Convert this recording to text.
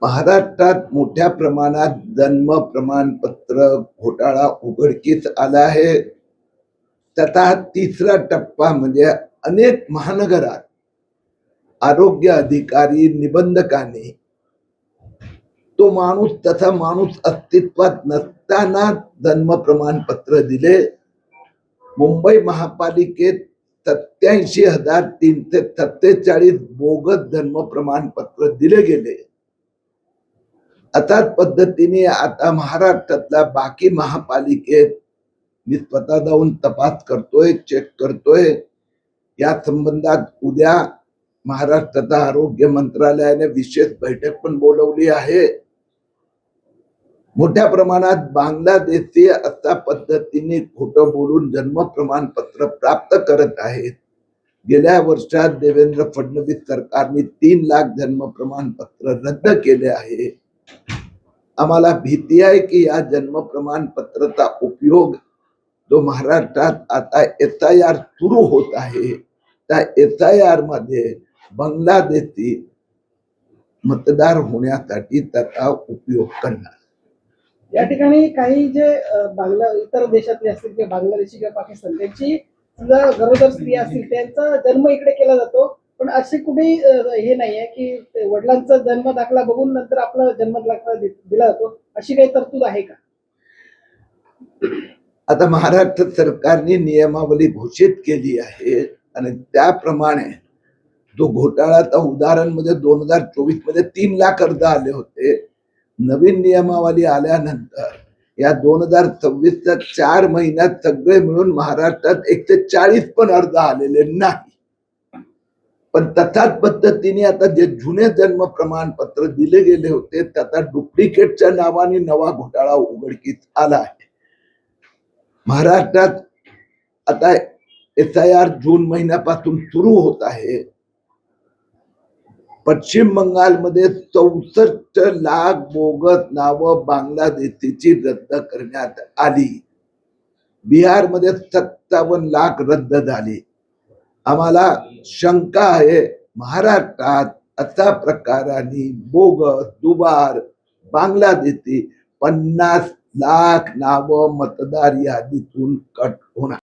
महाराष्ट्रात मोठ्या प्रमाणात जन्म प्रमाणपत्र घोटाळा उघडकीस आला आहे. त्याचा हा तिसरा टप्पा म्हणजे अनेक महानगरात आरोग्य अधिकारी निबंधकांनी तो माणूस तसा माणूस अस्तित्वात नसताना जन्म प्रमाणपत्र दिले. मुंबई महापालिकेत 87,347 बोगस जन्म प्रमाणपत्र दिले गेले. अशाच पद्धतीने आता महाराष्ट्रातल्या बाकी महापालिकेत मी स्वतः जाऊन तपास करतोय, चेक करतोय. या संबंधात उद्या महाराष्ट्राच्या आरोग्य मंत्रालयाने विशेष बैठक पण बोलवली आहे. मोठ्या प्रमाणात बांगलादेशी अशा पद्धतीने खोटं बोलून जन्म प्रमाणपत्र प्राप्त करत आहेत. गेल्या वर्षात देवेंद्र फडणवीस सरकारने 3 लाख जन्म प्रमाणपत्र रद्द केले आहे. आम्हाला भीती आहे की या जन्म प्रमाणपत्राचा उपयोग जो महाराष्ट्रात आता SIR सुरू होत आहे, त्या SIR मध्ये बांगलादेशी मतदार होण्यासाठी त्याचा उपयोग करणार. या ठिकाणी काही जे इतर देशातले असतील किंवा बांगलादेशी किंवा पाकिस्तान त्यांची समजा गरोदर स्त्रिया असतील त्यांचा जन्म इकडे केला जातो, पण असे कुठे हे नाहीये की वडिलांचा जन्म दाखला बघून नंतर आपला जन्म दाखला दिला जातो, अशी काही तरतूद आहे का? आता महाराष्ट्र सरकारने नियमावली घोषित केली आहे आणि त्याप्रमाणे जो घोटाळाचा उदाहरण मध्ये 2024 मध्ये 3 लाख अर्ज आले होते. नवीन नियमावली आल्यानंतर या 2026च्या 4 महिन्यात सगळे मिळून महाराष्ट्रात 140 पण अर्ज आलेले नाही. पण तशाच पद्धतीने आता जे जुने जन्म प्रमाणपत्र दिले गेले होते त्याचा डुप्लिकेटच्या नावाने नवा घोटाळा उघडकीस आला आहे. महाराष्ट्रात आता SIR जून महिन्यापासून सुरू होत आहे. पश्चिम बंगालमध्ये 64 लाख बोगस नावं बांगलादेशीची रद्द करण्यात आली. बिहारमध्ये 57 लाख रद्द झाली. आम्हाला शंका आहे महाराष्ट्रात अशा प्रकाराने बोगस दुबार बांगलादेशी 50 लाख नावं मतदार यादीतून कट होणार.